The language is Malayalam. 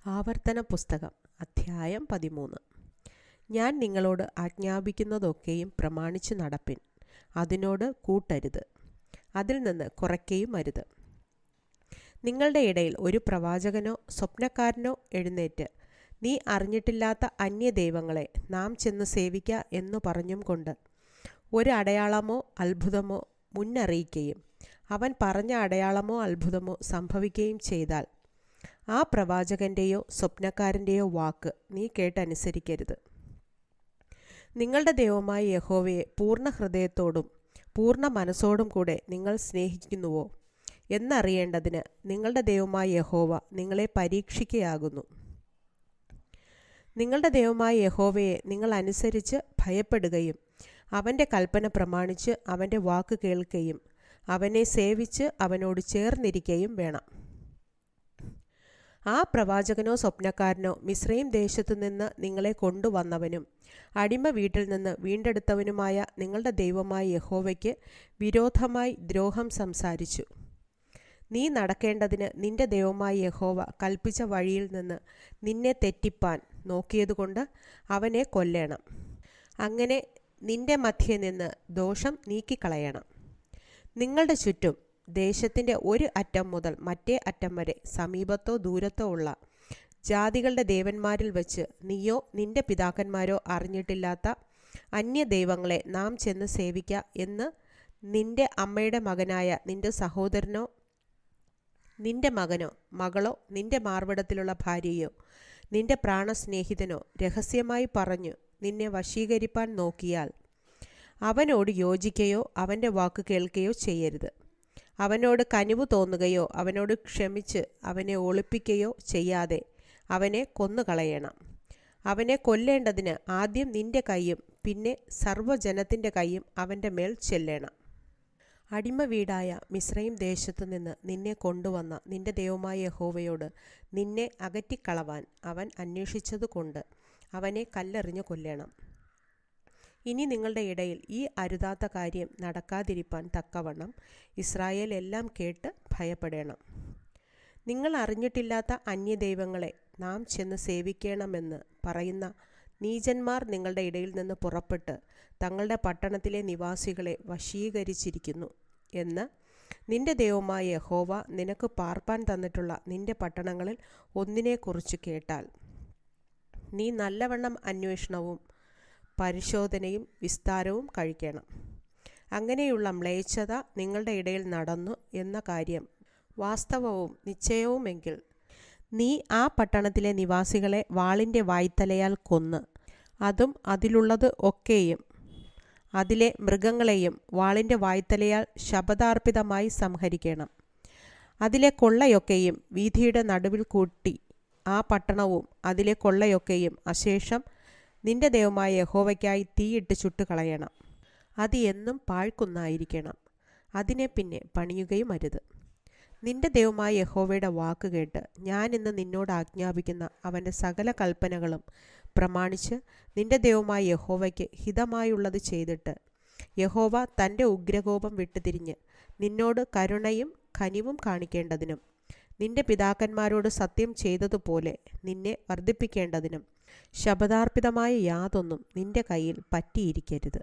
ആവർത്തന പുസ്തകം അധ്യായം 13. ഞാൻ നിങ്ങളോട് ആജ്ഞാപിക്കുന്നതൊക്കെയും പ്രമാണിച്ചു നടപ്പിൻ. അതിനോട് കൂട്ടരുത്, അതിൽ നിന്ന് കുറയ്ക്കുകയും അരുത്. നിങ്ങളുടെ ഇടയിൽ ഒരു പ്രവാചകനോ സ്വപ്നക്കാരനോ എഴുന്നേറ്റ് നീ അറിഞ്ഞിട്ടില്ലാത്ത അന്യദൈവങ്ങളെ നാം ചെന്ന് സേവിക്ക എന്നു പറഞ്ഞും കൊണ്ട് ഒരു അടയാളമോ അത്ഭുതമോ മുന്നറിയിക്കുകയും അവൻ പറഞ്ഞ അടയാളമോ അത്ഭുതമോ സംഭവിക്കുകയും ചെയ്താൽ ആ പ്രവാചകൻ്റെയോ സ്വപ്നക്കാരൻ്റെയോ വാക്ക് നീ കേട്ടനുസരിക്കരുത്. നിങ്ങളുടെ ദൈവമായ യഹോവയെ പൂർണ്ണ ഹൃദയത്തോടും പൂർണ്ണ മനസ്സോടും കൂടെ നിങ്ങൾ സ്നേഹിക്കുന്നുവോ എന്നറിയേണ്ടതിന് നിങ്ങളുടെ ദൈവമായ യഹോവ നിങ്ങളെ പരീക്ഷിക്കുകയാകുന്നു. നിങ്ങളുടെ ദൈവമായ യഹോവയെ നിങ്ങൾ അനുസരിച്ച് ഭയപ്പെടുകയും അവൻ്റെ കൽപ്പന പ്രമാണിച്ച് അവൻ്റെ വാക്ക് കേൾക്കുകയും അവനെ സേവിച്ച് അവനോട് ചേർന്നിരിക്കുകയും വേണം. ആ പ്രവാചകനോ സ്വപ്നക്കാരനോ മിസ്രയീം ദേശത്തു നിന്ന് നിങ്ങളെ കൊണ്ടുവന്നവനും അടിമ വീട്ടിൽ നിന്ന് വീണ്ടെടുത്തവനുമായ നിങ്ങളുടെ ദൈവമായ യഹോവയ്ക്ക് വിരോധമായി ദ്രോഹം സംസാരിച്ചു. നീ നടക്കേണ്ടതിന് നിന്റെ ദൈവമായ യഹോവ കൽപ്പിച്ച വഴിയിൽ നിന്ന് നിന്നെ തെറ്റിപ്പാൻ നോക്കിയതുകൊണ്ട് അവനെ കൊല്ലേണം. അങ്ങനെ നിന്റെ മധ്യേ നിന്ന് ദോഷം നീക്കിക്കളയണം. നിങ്ങളുടെ ചുറ്റും ദേശത്തിൻ്റെ ഒരു അറ്റം മുതൽ മറ്റേ അറ്റം വരെ സമീപത്തോ ദൂരത്തോ ഉള്ള ജാതികളുടെ ദേവന്മാരിൽ വച്ച് നീയോ നിന്റെ പിതാക്കന്മാരോ അറിഞ്ഞിട്ടില്ലാത്ത അന്യദൈവങ്ങളെ നാം ചെന്ന് സേവിക്ക എന്ന് നിന്റെ അമ്മയുടെ മകനായ നിന്റെ സഹോദരനോ നിന്റെ മകനോ മകളോ നിന്റെ മാർവിടത്തിലുള്ള ഭാര്യയോ നിന്റെ പ്രാണസ്നേഹിതനോ രഹസ്യമായി പറഞ്ഞു നിന്നെ വശീകരിപ്പാൻ നോക്കിയാൽ അവനോട് യോജിക്കുകയോ അവൻ്റെ വാക്ക് കേൾക്കുകയോ ചെയ്യരുത്. അവനോട് കനിവ് തോന്നുകയോ അവനോട് ക്ഷമിച്ച് അവനെ ഒളിപ്പിക്കുകയോ ചെയ്യാതെ അവനെ കൊന്നുകളയണം. അവനെ കൊല്ലേണ്ടതിന് ആദ്യം നിന്റെ കൈയും പിന്നെ സർവ്വജനത്തിൻ്റെ കൈയും അവൻ്റെ മേൽ ചെല്ലണം. അടിമ വീടായ മിസ്രയീം ദേശത്തു നിന്ന് നിന്നെ കൊണ്ടുവന്ന നിന്റെ ദൈവമായ യഹോവയോട് നിന്നെ അകറ്റിക്കളവാൻ അവൻ അന്വേഷിച്ചതുകൊണ്ട് അവനെ കല്ലെറിഞ്ഞു കൊല്ലണം. ഇനി നിങ്ങളുടെ ഇടയിൽ ഈ അരുതാത്ത കാര്യം നടക്കാതിരിപ്പാൻ തക്കവണ്ണം ഇസ്രായേൽ എല്ലാം കേട്ട് ഭയപ്പെടണം. നിങ്ങൾ അറിഞ്ഞിട്ടില്ലാത്ത അന്യദൈവങ്ങളെ നാം ചെന്ന് സേവിക്കണമെന്ന് പറയുന്ന നീചന്മാർ നിങ്ങളുടെ ഇടയിൽ നിന്ന് പുറപ്പെട്ട് തങ്ങളുടെ പട്ടണത്തിലെ നിവാസികളെ വശീകരിച്ചിരിക്കുന്നു എന്ന് നിന്റെ ദൈവമായ യഹോവ നിനക്ക് പാർപ്പാൻ തന്നിട്ടുള്ള നിന്റെ പട്ടണങ്ങളിൽ ഒന്നിനെക്കുറിച്ച് കേട്ടാൽ നീ നല്ലവണ്ണം അന്വേഷണവും പരിശോധനയും വിസ്താരവും കഴിക്കണം. അങ്ങനെയുള്ള മ്ലേച്ഛത നിങ്ങളുടെ ഇടയിൽ നടന്നു എന്ന കാര്യം വാസ്തവവും നിശ്ചയവുമെങ്കിൽ നീ ആ പട്ടണത്തിലെ നിവാസികളെ വാളിൻ്റെ വായ്ത്തലയാൽ കൊന്ന് അതും അതിലുള്ളത് ഒക്കെയും അതിലെ മൃഗങ്ങളെയും വാളിൻ്റെ വായ്ത്തലയാൽ ശപഥാർപ്പിതമായി സംഹരിക്കണം. അതിലെ കൊള്ളയൊക്കെയും വീഥിയുടെ നടുവിൽ കൂട്ടി ആ പട്ടണവും അതിലെ കൊള്ളയൊക്കെയും അശേഷം നിന്റെ ദൈവമായ യഹോവയ്ക്കായി തീയിട്ട് ചുട്ടുകളയണം. അത് എന്നും പാഴ്ക്കുന്നായിരിക്കണം. അതിനെ പിന്നെ പണിയുകയും അരുത്. നിന്റെ ദൈവമായ യഹോവയുടെ വാക്ക് കേട്ട് ഞാൻ ഇന്ന് നിന്നോട് ആജ്ഞാപിക്കുന്ന അവൻ്റെ സകല കൽപ്പനകളും പ്രമാണിച്ച് നിന്റെ ദൈവമായ യഹോവയ്ക്ക് ഹിതമായുള്ളത് ചെയ്തിട്ട് യഹോവ തൻ്റെ ഉഗ്രകോപം വിട്ടുതിരിഞ്ഞ് നിന്നോട് കരുണയും കനിവും കാണിക്കേണ്ടതിനും നിന്റെ പിതാക്കന്മാരോട് സത്യം ചെയ്തതുപോലെ നിന്നെ വർദ്ധിപ്പിക്കേണ്ടതിനും ശപഥാർപ്പിതമായ യാതൊന്നും നിന്റെ കയ്യിൽ പറ്റിയിരിക്കരുത്.